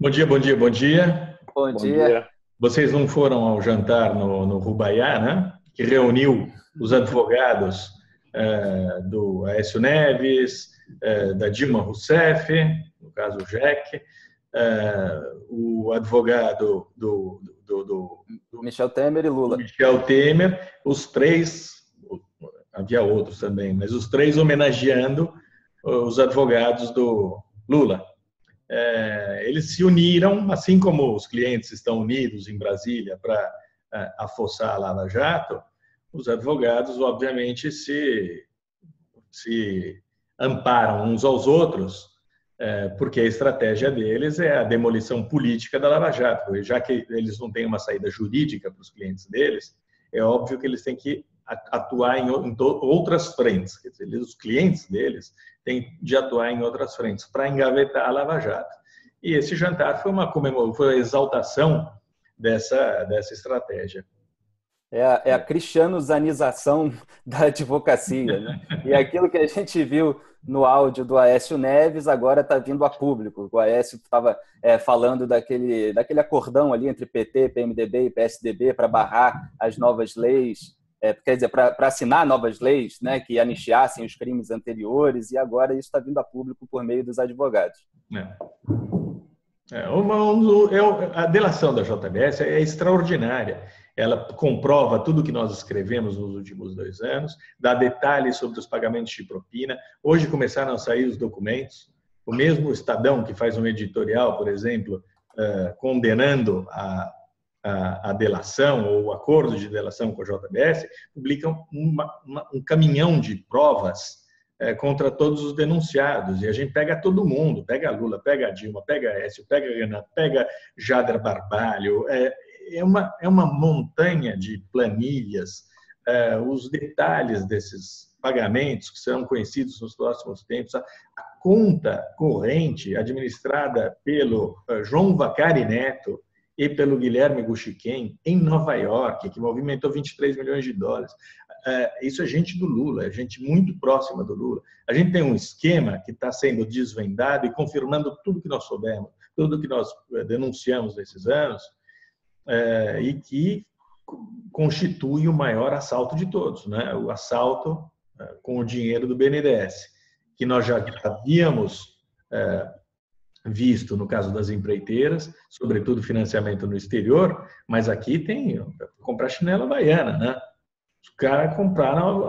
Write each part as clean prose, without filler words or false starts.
Bom dia, bom dia, bom dia. Bom Bom dia. dia. Vocês não foram ao jantar no Rubaiá, né? Que reuniu os advogados do Aécio Neves, da Dilma Rousseff, no caso o Jack, o advogado do Michel Temer e Lula. Michel Temer, os três, havia outros também, mas os três homenageando os advogados do Lula. Eles se uniram, assim como os clientes estão unidos em Brasília para afossar a Lava Jato, os advogados, obviamente, se amparam uns aos outros, porque a estratégia deles é a demolição política da Lava Jato. E já que eles não têm uma saída jurídica para os clientes deles, é óbvio que eles têm que atuar em outras frentes. Quer dizer, os clientes deles têm de atuar em outras frentes para engavetar a Lava Jato. E esse jantar foi uma exaltação dessa estratégia. É a cristianozanização da advocacia, né? E aquilo que a gente viu no áudio do Aécio Neves agora está vindo a público. O Aécio estava falando daquele acordão ali entre PT, PMDB e PSDB para barrar as novas leis, quer dizer, para assinar novas leis, né, que anistiassem os crimes anteriores, e agora isso está vindo a público por meio dos advogados. A delação da JBS é extraordinária. Ela comprova tudo o que nós escrevemos nos últimos 2 anos, dá detalhes sobre os pagamentos de propina. Hoje começaram a sair os documentos. O mesmo Estadão, que faz um editorial, por exemplo, condenando a delação ou o acordo de delação com a JBS, publicam um caminhão de provas contra todos os denunciados. E a gente pega todo mundo, pega a Lula, pega a Dilma, pega a Aécio, pega a Renan, pega Jader Barbalho. É uma montanha de planilhas, os detalhes desses pagamentos que serão conhecidos nos próximos tempos, a conta corrente administrada pelo João Vacari Neto e pelo Guilherme Guxiquem em Nova York, que movimentou 23 milhões de dólares. Isso é gente do Lula, é gente muito próxima do Lula. A gente tem um esquema que está sendo desvendado e confirmando tudo que nós soubemos, tudo que nós denunciamos nesses anos, e que constitui o maior assalto de todos, né? O assalto com o dinheiro do BNDES, que nós já havíamos visto no caso das empreiteiras, sobretudo financiamento no exterior, mas aqui tem comprar chinela havaiana, né? Os caras compraram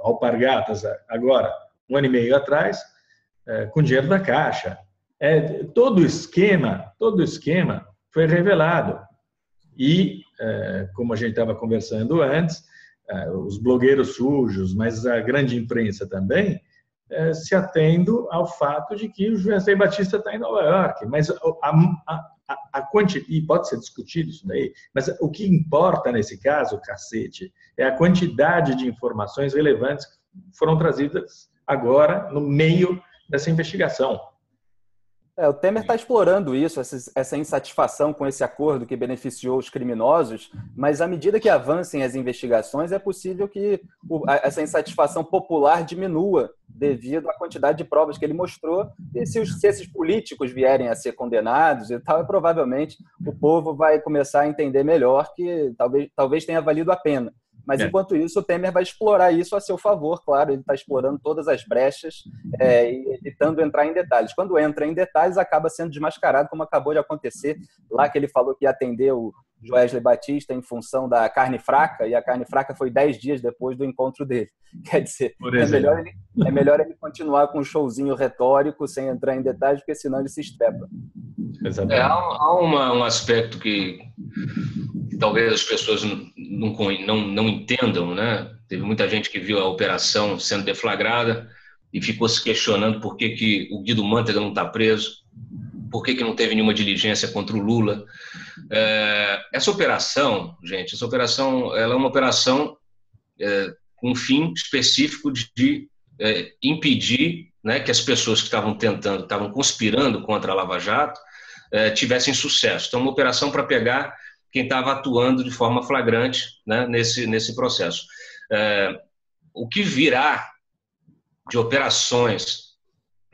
alpargatas agora, 1 ano e meio atrás, com dinheiro da Caixa. Todo o esquema foi revelado. E, como a gente estava conversando antes, os blogueiros sujos, mas a grande imprensa também, se atendo ao fato de que o Wesley Batista está em Nova York. Mas e pode ser discutido isso daí, mas o que importa nesse caso, cacete, é a quantidade de informações relevantes que foram trazidas agora no meio dessa investigação. O Temer está explorando isso, essa insatisfação com esse acordo que beneficiou os criminosos, mas à medida que avancem as investigações, é possível que essa insatisfação popular diminua devido à quantidade de provas que ele mostrou. E se esses políticos vierem a ser condenados e tal, provavelmente o povo vai começar a entender melhor que talvez tenha valido a pena. Mas, enquanto isso, o Temer vai explorar isso a seu favor, claro. Ele está explorando todas as brechas e evitando entrar em detalhes. Quando entra em detalhes, acaba sendo desmascarado, como acabou de acontecer lá, que ele falou que ia atender o Wesley Batista em função da carne fraca, e a carne fraca foi 10 dias depois do encontro dele. Quer dizer, é melhor ele continuar com um showzinho retórico, sem entrar em detalhes, porque senão ele se estrepa. Há um aspecto que talvez as pessoas não entendam, né? Teve muita gente que viu a operação sendo deflagrada e ficou se questionando por que o Guido Mantega não está preso, por que não teve nenhuma diligência contra o Lula. Essa operação, gente, ela é uma operação com um fim específico de impedir, né, que as pessoas que estavam conspirando contra a Lava Jato tivessem sucesso. Então, uma operação para pegar quem estava atuando de forma flagrante, né, nesse processo. O que virá de operações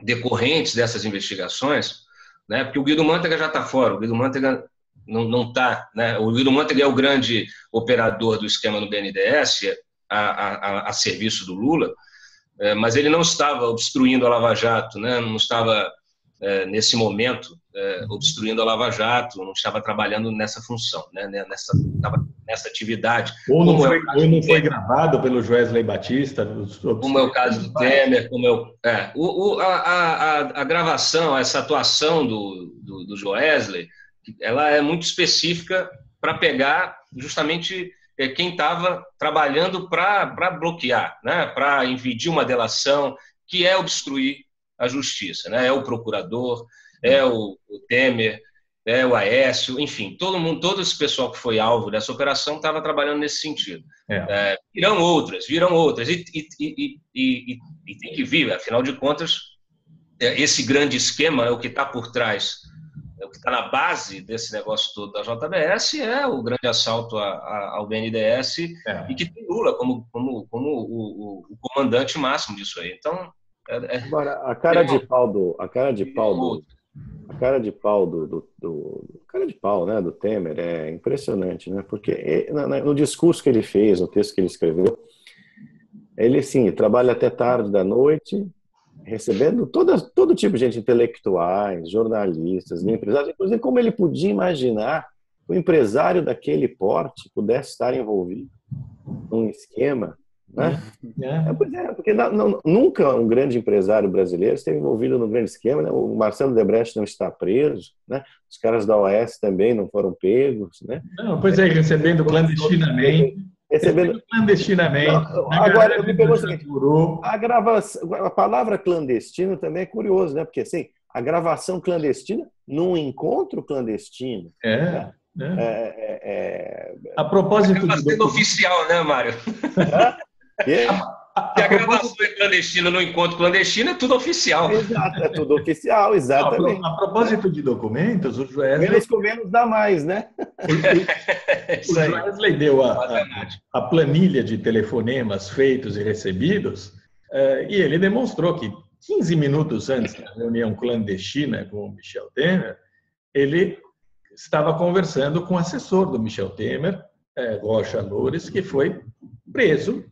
decorrentes dessas investigações né? Porque o Guido Mantega já está fora, o Guido Mantega não está, né? O Guido Mantega é o grande operador do esquema no BNDES, a serviço do Lula, mas ele não estava obstruindo a Lava Jato, né? Não estava, nesse momento, obstruindo a Lava Jato, não estava trabalhando nessa função, né? Nessa atividade. Ou não foi gravado pelo Joesley Batista. Como é o caso do Temer, a gravação, essa atuação do Joesley, ela é muito específica para pegar justamente quem estava trabalhando para bloquear, né? Para impedir uma delação, que é obstruir a justiça, né? É o procurador, é o Temer, é o Aécio, enfim, todo esse pessoal que foi alvo dessa operação estava trabalhando nesse sentido. Virão outras, e tem que vir, afinal de contas, esse grande esquema, o que está por trás, o que está na base desse negócio todo da JBS é o grande assalto ao BNDES e que tem Lula como o comandante máximo disso aí. Então, agora, a cara de pau, né, do Temer é impressionante, né? Porque no discurso que ele fez, no texto que ele escreveu, ele sim trabalha até tarde da noite, recebendo todo tipo de gente, intelectuais, jornalistas, empresários, inclusive como ele podia imaginar que o empresário daquele porte pudesse estar envolvido num esquema, né? Porque nunca um grande empresário brasileiro esteve envolvido num grande esquema, né? O Marcelo Debrecht não está preso, né? Os caras da OAS também não foram pegos, né? Não, pois é, recebendo clandestinamente. Agora, eu me pergunto o seguinte, a palavra clandestino também é curioso, né? Porque assim, a gravação clandestina num encontro clandestino. A propósito do oficial, né, Mário? Se a gravação é clandestina no encontro clandestino, é tudo oficial. Exato, é tudo oficial, exatamente. A propósito de documentos, o Joesley... Menos com menos dá mais, né? O Joesley deu a planilha de telefonemas feitos e recebidos e ele demonstrou que 15 minutos antes da reunião clandestina com o Michel Temer, ele estava conversando com o assessor do Michel Temer, Rocha Loures, que foi preso,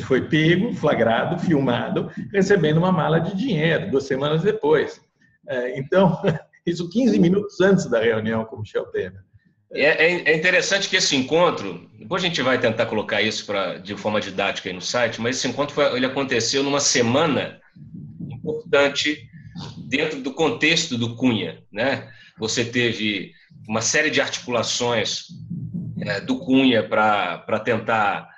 foi pego, flagrado, filmado, recebendo uma mala de dinheiro 2 semanas depois. Então, isso 15 minutos antes da reunião com o Michel Temer. É interessante que esse encontro, depois a gente vai tentar colocar isso de forma didática aí no site, mas esse encontro ele aconteceu numa semana importante dentro do contexto do Cunha, né? Você teve uma série de articulações do Cunha para tentar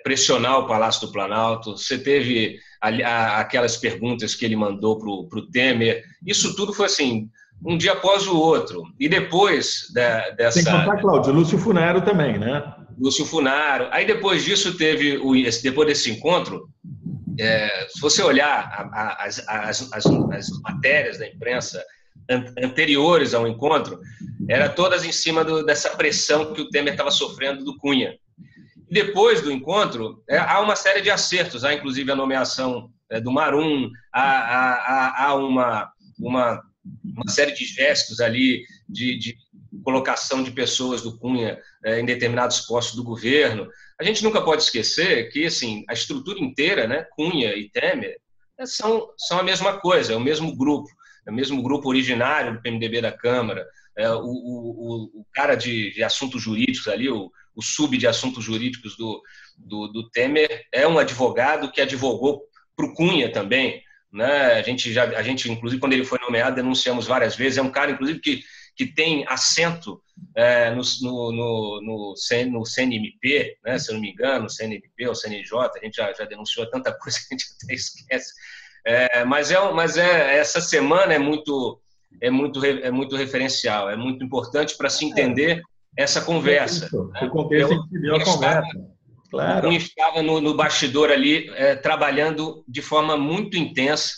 pressionar o Palácio do Planalto. Você teve aquelas perguntas que ele mandou para o Temer. Isso tudo foi assim, um dia após o outro. E depois dessa... Sem contar, Cláudio, Lúcio Funaro também, né? Lúcio Funaro. Aí depois disso teve, depois desse encontro, se você olhar as matérias da imprensa anteriores ao encontro, eram todas em cima dessa pressão que o Temer estava sofrendo do Cunha. E depois do encontro, há uma série de acertos, há inclusive a nomeação do Marum, há uma série de gestos ali de colocação de pessoas do Cunha em determinados postos do governo. A gente nunca pode esquecer que assim, a estrutura inteira, né, Cunha e Temer, são a mesma coisa, é o mesmo grupo originário do PMDB da Câmara, o cara de assuntos jurídicos ali, o sub de assuntos jurídicos do Temer é um advogado que advogou para o Cunha também, né? A gente, inclusive, quando ele foi nomeado, denunciamos várias vezes, é um cara, inclusive, que tem assento no CNMP, né? Se eu não me engano, CNMP ou CNJ, a gente já denunciou tanta coisa que a gente até esquece. Mas essa semana é muito referencial, é muito importante para se entender essa conversa. O contexto em que se deu a conversa. Claro. O Cunha estava no bastidor ali, trabalhando de forma muito intensa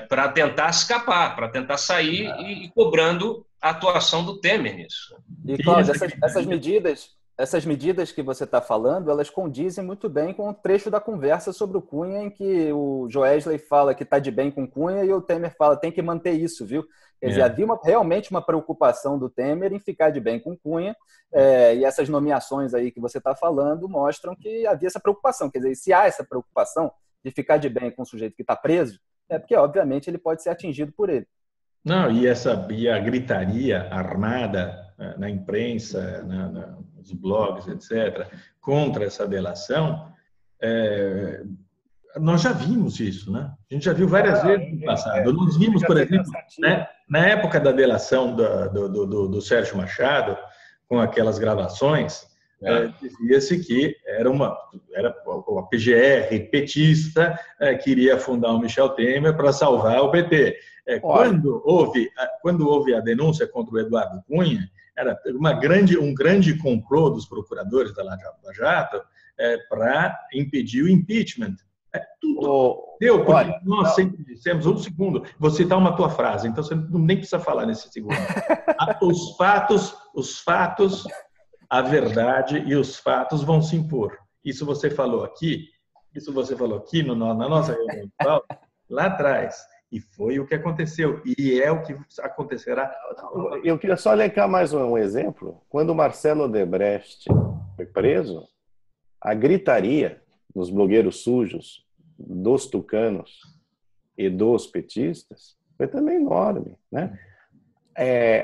para tentar escapar, para tentar sair e cobrando a atuação do Temer nisso. E, Cláudio, essas medidas essas medidas que você está falando, elas condizem muito bem com o trecho da conversa sobre o Cunha, em que o Joesley fala que está de bem com o Cunha e o Temer fala tem que manter isso, viu? Quer dizer, havia realmente uma preocupação do Temer em ficar de bem com o Cunha, e essas nomeações aí que você está falando mostram que havia essa preocupação. Quer dizer, se há essa preocupação de ficar de bem com o sujeito que está preso, é porque, obviamente, ele pode ser atingido por ele. Não, e a gritaria armada na imprensa, nos blogs, etc., contra essa delação, nós já vimos isso, né? A gente já viu várias vezes no passado. Nós vimos, por exemplo, né, na época da delação do Sérgio Machado, com aquelas gravações, dizia-se que era a PGR petista queria fundar o Michel Temer para salvar o PT. Quando houve a denúncia contra o Eduardo Cunha, era um grande complô dos procuradores da Lava Jato para impedir o impeachment. Tudo deu, porque nós sempre dissemos, um segundo, vou citar uma tua frase, então você nem precisa falar nesse segundo. Os fatos, a verdade e os fatos vão se impor. Isso você falou aqui na nossa reunião lá atrás. E foi o que aconteceu. E é o que acontecerá. Eu queria só elencar mais um exemplo. Quando o Marcelo Odebrecht foi preso, a gritaria nos blogueiros sujos dos tucanos e dos petistas foi também enorme, né?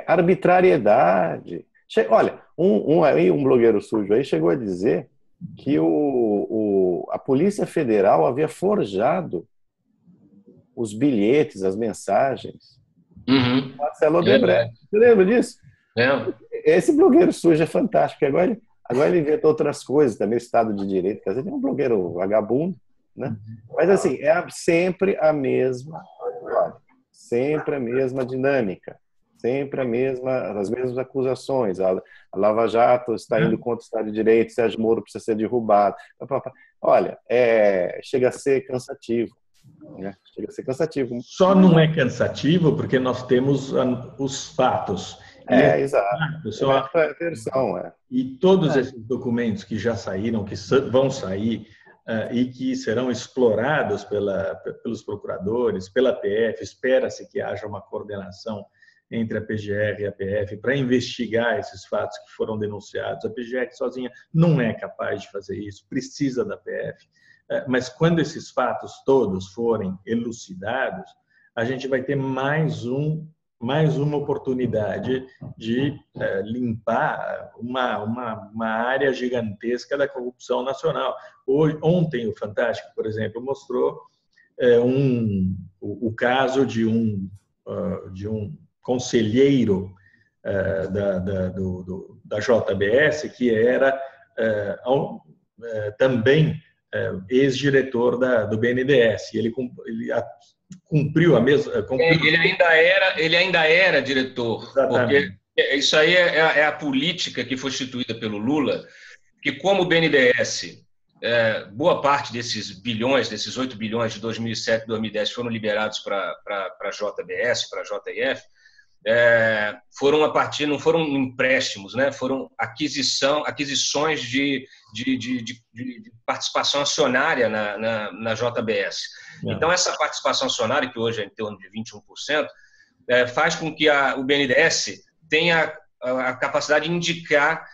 Arbitrariedade. Olha, um blogueiro sujo aí chegou a dizer que a Polícia Federal havia forjado os bilhetes, as mensagens. Marcelo Odebrecht. Você lembra disso? Esse blogueiro sujo é fantástico. Agora ele inventa outras coisas, também Estado de Direito. Quer dizer, ele é um blogueiro vagabundo, né? Mas, assim, é sempre a mesma dinâmica. Sempre as mesmas acusações. A Lava Jato está indo contra o Estado de Direito, Sérgio Moro precisa ser derrubado. Olha, chega a ser cansativo. Chega a ser cansativo. Só não é cansativo porque nós temos os fatos. Exato. São a versão, E todos esses documentos que já saíram, que vão sair e que serão explorados pelos procuradores, pela PF, espera-se que haja uma coordenação entre a PGR e a PF para investigar esses fatos que foram denunciados. A PGR sozinha não é capaz de fazer isso, precisa da PF. Mas quando esses fatos todos forem elucidados, a gente vai ter mais uma oportunidade de limpar uma área gigantesca da corrupção nacional. Ontem o Fantástico, por exemplo, mostrou o caso de um conselheiro da JBS que era também ex-diretor do BNDES. Ele cumpriu a mesma... Ele ainda era diretor. Exatamente. Porque isso aí é a política que foi instituída pelo Lula, que como o BNDES, boa parte desses bilhões, desses 8 bilhões de 2007 e 2010 foram liberados para a JBS, para a JF, não foram empréstimos, né? Foram aquisições de participação acionária na JBS. Então, essa participação acionária, que hoje é em torno de 21%, faz com que o BNDES tenha a capacidade de indicar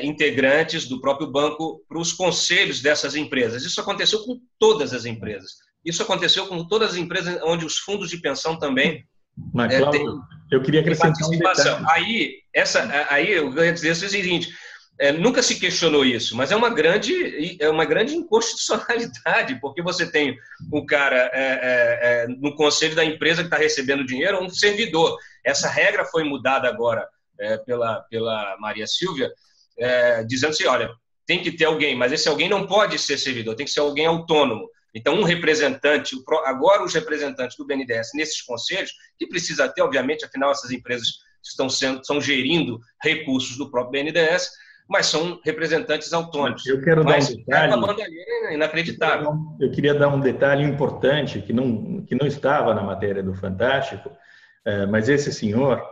integrantes do próprio banco para os conselhos dessas empresas. Isso aconteceu com todas as empresas. Isso aconteceu com todas as empresas onde os fundos de pensão também Mas, Cláudio, eu queria acrescentar um detalhe. Aí eu ia dizer o seguinte, nunca se questionou isso, mas é uma grande inconstitucionalidade, porque você tem um cara no conselho da empresa que está recebendo dinheiro, um servidor. Essa regra foi mudada agora pela Maria Silvia, dizendo assim, olha, tem que ter alguém, mas esse alguém não pode ser servidor, tem que ser alguém autônomo. Então, um representante, agora os representantes do BNDES nesses conselhos, que precisa ter, obviamente, afinal, essas empresas estão gerindo recursos do próprio BNDES, mas são representantes autônomos. Eu quero dar um detalhe. A banda é inacreditável. Eu queria dar um detalhe importante que não estava na matéria do Fantástico, mas esse senhor,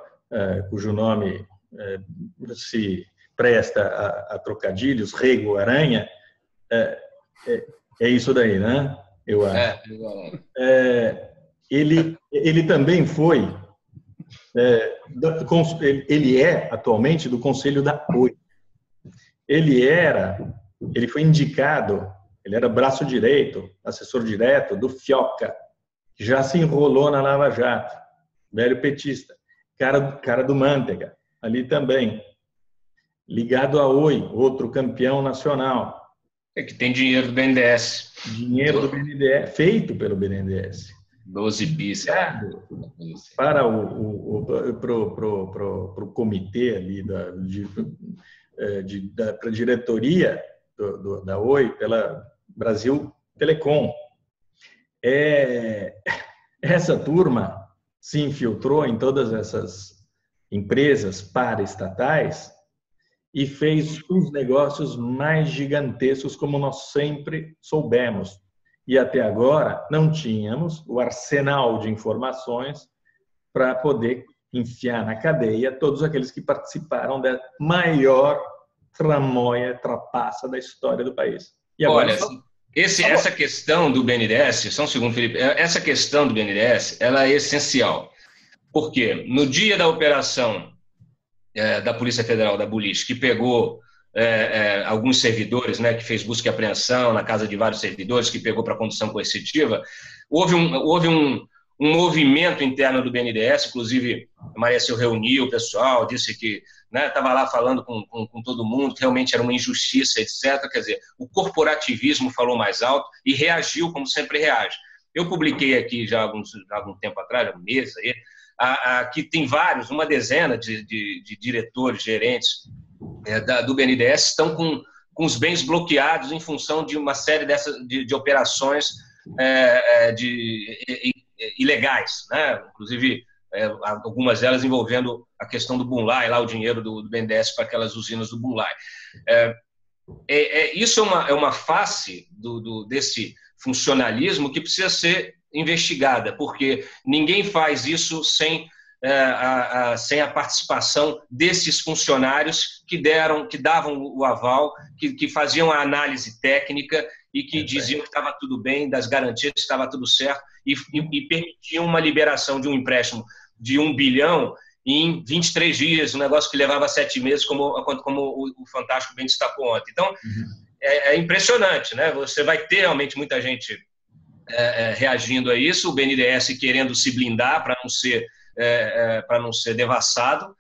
cujo nome presta a trocadilhos, rego, aranha, é isso daí, né? Eu acho. Ele também foi, ele é atualmente do Conselho da Oi. Ele foi indicado, ele era braço direito, assessor direto do Fioca, que já se enrolou na Lava Jato, velho petista, cara do Mantega, ali também, ligado a Oi, outro campeão nacional. Que tem dinheiro do BNDES. Dinheiro do BNDES, feito pelo BNDES. 12 bis. Para o comitê ali para a diretoria da Oi, pela Brasil Telecom. Essa turma se infiltrou em todas essas empresas paraestatais e fez os negócios mais gigantescos, como nós sempre soubemos. E até agora não tínhamos o arsenal de informações para poder enfiar na cadeia todos aqueles que participaram da maior tramóia, trapaça da história do país. E agora, olha, essa questão do BNDES, só um segundo, Felipe, essa questão do BNDES, ela é essencial. Por quê? No dia da operação da Polícia Federal, da Bullish, que pegou alguns servidores, né, que fez busca e apreensão na casa de vários servidores, que pegou para condução coercitiva, houve um movimento interno do BNDES, inclusive a Maria se reuniu, o pessoal disse que estava lá falando com todo mundo, que realmente era uma injustiça, etc. Quer dizer, o corporativismo falou mais alto e reagiu como sempre reage. Eu publiquei aqui já há algum tempo atrás, há meses aí, que tem uma dezena de diretores, gerentes do BNDES estão com os bens bloqueados em função de uma série de operações ilegais, né? Inclusive algumas delas envolvendo a questão do Bunlai, lá o dinheiro do BNDES para aquelas usinas do Bunlai. Isso é uma face desse funcionalismo que precisa ser investigada, porque ninguém faz isso sem a participação desses funcionários que davam o aval, que faziam a análise técnica e que diziam que estava tudo bem, das garantias que estava tudo certo e permitiam uma liberação de um empréstimo de 1 bilhão em 23 dias, um negócio que levava 7 meses, como o Fantástico bem destacou ontem. Então, é impressionante, né? Você vai ter realmente muita gente reagindo a isso, o BNDES querendo se blindar para não ser devassado,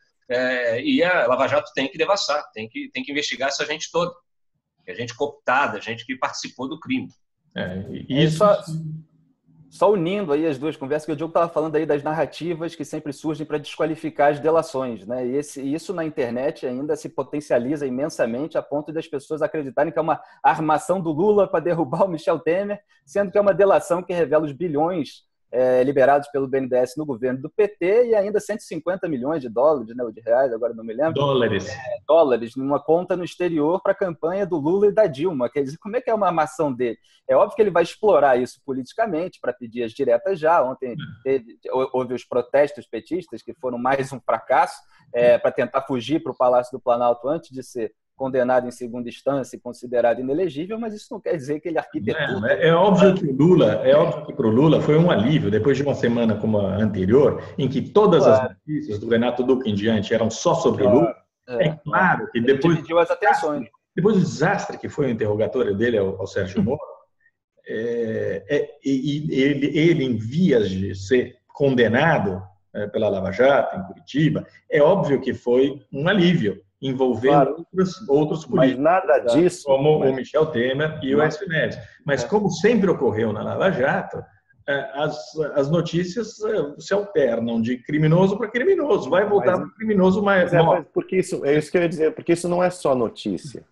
e a Lava Jato tem que devassar, tem que investigar essa gente toda, a gente cooptada, a gente que participou do crime. Só unindo aí as duas conversas, que o Diogo estava falando aí das narrativas que sempre surgem para desqualificar as delações, né? E isso na internet ainda se potencializa imensamente a ponto das pessoas acreditarem que é uma armação do Lula para derrubar o Michel Temer, sendo que é uma delação que revela os bilhões liberados pelo BNDES no governo do PT e ainda 150 milhões de dólares, né, ou de reais, agora não me lembro. Dólares, numa conta no exterior para a campanha do Lula e da Dilma. Quer dizer, como é que é uma armação dele? É óbvio que ele vai explorar isso politicamente para pedir as diretas já. Ontem houve os protestos petistas, que foram mais um fracasso, para tentar fugir para o Palácio do Planalto antes de ser condenado em segunda instância e considerado inelegível, mas isso não quer dizer que ele arquitetou. É óbvio que para o Lula foi um alívio, depois de uma semana como a anterior, em que todas as notícias do Renato Duque em diante eram só sobre o Lula. Claro que depois dividiu as atenções. Depois do desastre que foi o interrogatório dele ao Sérgio Moro, ele em vias de ser condenado pela Lava Jato em Curitiba, é óbvio que foi um alívio, envolvendo outros políticos, mas nada disso, como o Michel Temer e o Aécio Neves. Mas como sempre ocorreu na Lava Jato, as notícias se alternam de criminoso para criminoso, vai voltar para criminoso mais porque isso é isso que eu ia dizer, porque isso não é só notícia.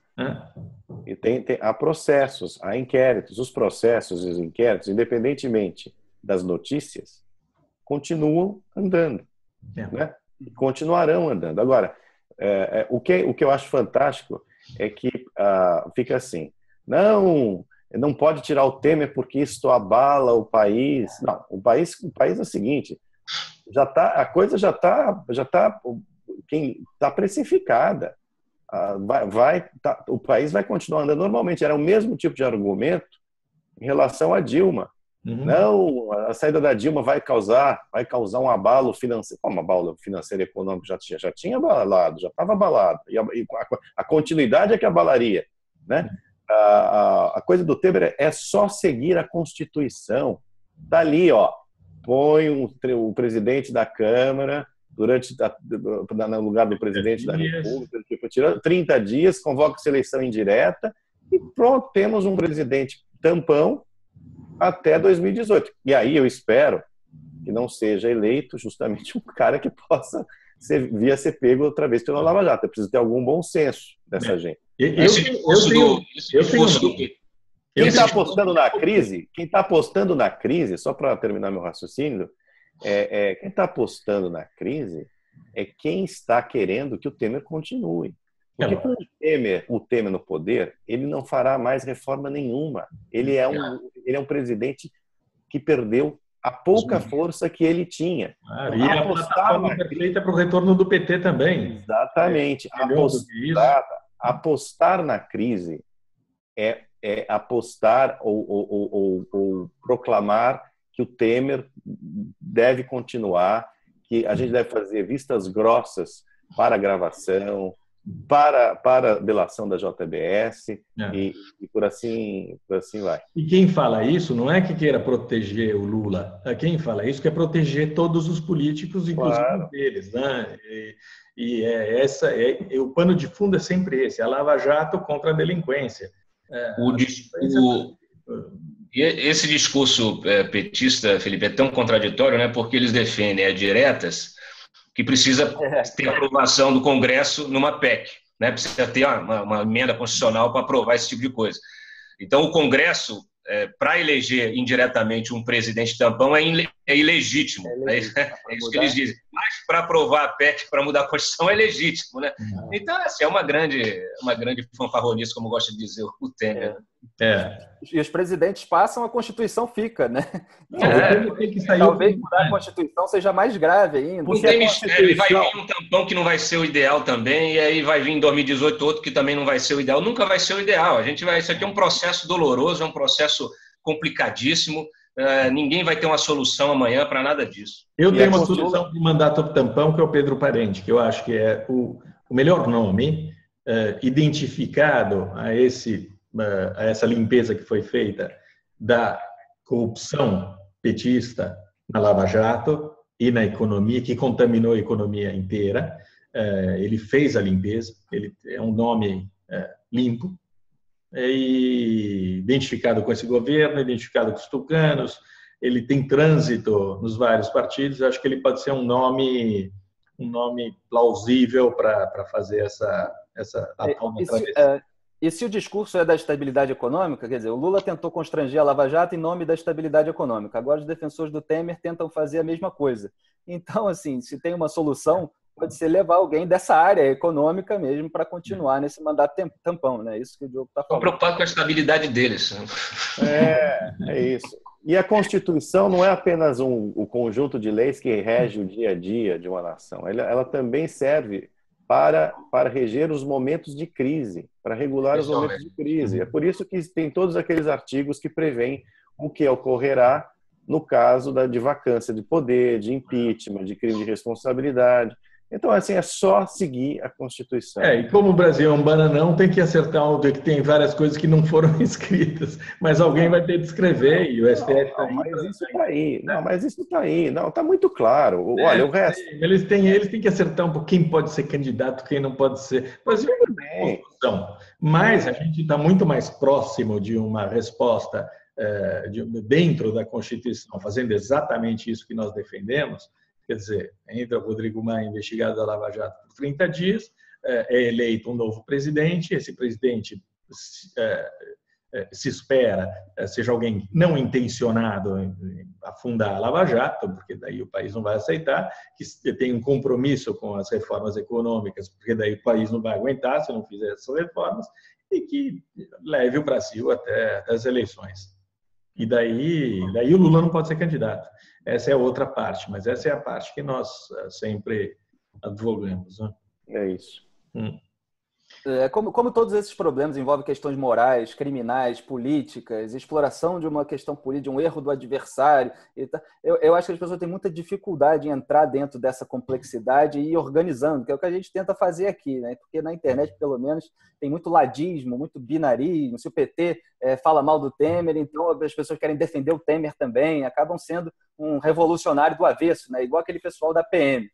E há processos, há inquéritos, os processos e os inquéritos, independentemente das notícias, continuam andando, né? E continuarão andando. Agora, o que eu acho fantástico é que fica assim, não pode tirar o Temer porque isso abala o país. Não, o país é o seguinte, a coisa já está precificada. o país vai continuar andando normalmente. Era o mesmo tipo de argumento em relação a Dilma. Não, a saída da Dilma vai causar um abalo financeiro. Como abalo financeiro e econômico já tinha abalado, já estava abalado. E a continuidade é que abalaria, né? A coisa do Temer é só seguir a Constituição. Está ali, ó. Põe o presidente da Câmara no lugar do presidente da República, tira 30 dias, convoca seleção indireta e pronto, temos um presidente tampão até 2018. E aí eu espero que não seja eleito justamente um cara que possa vir a ser pego outra vez pela Lava Jato. É preciso ter algum bom senso dessa gente. Quem está apostando na crise, só para terminar meu raciocínio, quem está apostando na crise é quem está querendo que o Temer continue. Porque com o Temer no poder, ele não fará mais reforma nenhuma. Ele é um presidente que perdeu a pouca força que ele tinha. E a plataforma perfeita para o retorno do PT também. Exatamente. Apostar na crise é apostar ou proclamar que o Temer deve continuar, que a gente deve fazer vistas grossas para a gravação, para a delação da JBS e por assim vai. E quem fala isso não é que queira proteger o Lula, quem fala isso quer proteger todos os políticos, inclusive deles, né? O pano de fundo é sempre esse, a Lava Jato contra a delinquência. Esse discurso petista, Felipe, é tão contraditório, né? Porque eles defendem diretas que precisa ter aprovação do Congresso numa PEC, né? Precisa ter uma emenda constitucional para aprovar esse tipo de coisa. Então, o Congresso, para eleger indiretamente um presidente tampão, é ilegítimo. É isso que eles dizem. Mas para aprovar a PEC, para mudar a Constituição, é legítimo, né? Então, assim, é uma grande fanfarronice, como gosta de dizer o Temer. E os presidentes passam, a Constituição fica, né? Tem que sair talvez mudar a Constituição seja mais grave ainda. Não tem mistério, e vai vir um tampão que não vai ser o ideal também, e aí vai vir em 2018 outro que também não vai ser o ideal. Nunca vai ser o ideal. Isso aqui é um processo doloroso, é um processo complicadíssimo. Ninguém vai ter uma solução amanhã para nada disso. Eu tenho uma solução de mandato tampão, que é o Pedro Parente, que eu acho que é o melhor nome identificado a essa limpeza que foi feita da corrupção petista na Lava Jato e na economia, que contaminou a economia inteira. Ele fez a limpeza, ele é um nome limpo, identificado com esse governo, identificado com os tucanos, ele tem trânsito nos vários partidos. Eu acho que ele pode ser um nome plausível para fazer essa travessia. E se o discurso é da estabilidade econômica, quer dizer, o Lula tentou constranger a Lava Jato em nome da estabilidade econômica. Agora os defensores do Temer tentam fazer a mesma coisa. Então, assim, se tem uma solução, pode ser levar alguém dessa área econômica mesmo para continuar nesse mandato tampão, né? Isso que o Diogo está falando. Estou preocupado com a estabilidade deles. É isso. E a Constituição não é apenas o conjunto de leis que rege o dia a dia de uma nação. Ela também serve para reger os momentos de crise, para regular os momentos de crise. É por isso que tem todos aqueles artigos que prevêem o que ocorrerá no caso de vacância de poder, de impeachment, de crime de responsabilidade. Então, assim, é só seguir a Constituição. E como o Brasil é um bananão, tem que acertar que tem várias coisas que não foram escritas, mas alguém vai ter de escrever e o STF está aí. Mas isso está aí. Não, mas isso está aí. Não, está muito claro. Olha, o resto... Eles têm que acertar um pouco quem pode ser candidato, quem não pode ser. Mas a gente está muito mais próximo de uma resposta dentro da Constituição, fazendo exatamente isso que nós defendemos. Quer dizer, entra o Rodrigo Maia, investigado da Lava Jato por 30 dias, é eleito um novo presidente, esse presidente se espera seja alguém não intencionado em afundar a Lava Jato, porque daí o país não vai aceitar, que tem um compromisso com as reformas econômicas, porque daí o país não vai aguentar se não fizer essas reformas, e que leve o Brasil até as eleições. E daí o Lula não pode ser candidato. Essa é a outra parte, mas essa é a parte que nós sempre advogamos. Né? É isso. Como todos esses problemas envolvem questões morais, criminais, políticas, exploração de uma questão política, de um erro do adversário, eu acho que as pessoas têm muita dificuldade em entrar dentro dessa complexidade e ir organizando, que é o que a gente tenta fazer aqui, né? Porque na internet, pelo menos, tem muito ladismo, muito binarismo. Se o PT fala mal do Temer, então as pessoas querem defender o Temer também, acabam sendo um revolucionário do avesso, né? Igual aquele pessoal da PM.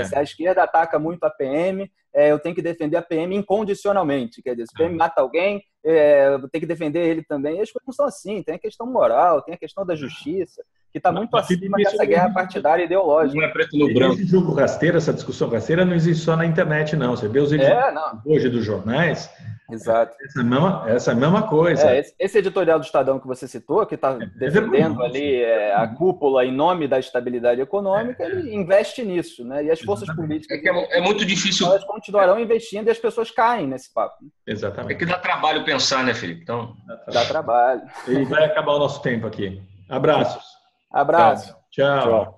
Se a esquerda ataca muito a PM, eu tenho que defender a PM incondicionalmente. Quer dizer, se a PM mata alguém, eu tenho que defender ele também. E as coisas não são assim. Tem a questão moral, tem a questão da justiça, que está muito acima dessa guerra partidária ideológica. Não é preto no branco. Esse jogo rasteiro, essa discussão rasteira não existe só na internet, não. Você vê os editoriais hoje dos jornais. Exato. Essa mesma coisa. Esse editorial do Estadão que você citou, que está defendendo ali a cúpula em nome da estabilidade econômica, ele investe nisso, né? E as forças políticas é muito difícil. Elas continuarão investindo e as pessoas caem nesse papo. Exatamente. É que dá trabalho pensar, né, Felipe? Então... Dá trabalho. E vai acabar o nosso tempo aqui. Abraços. Abraço. Tchau.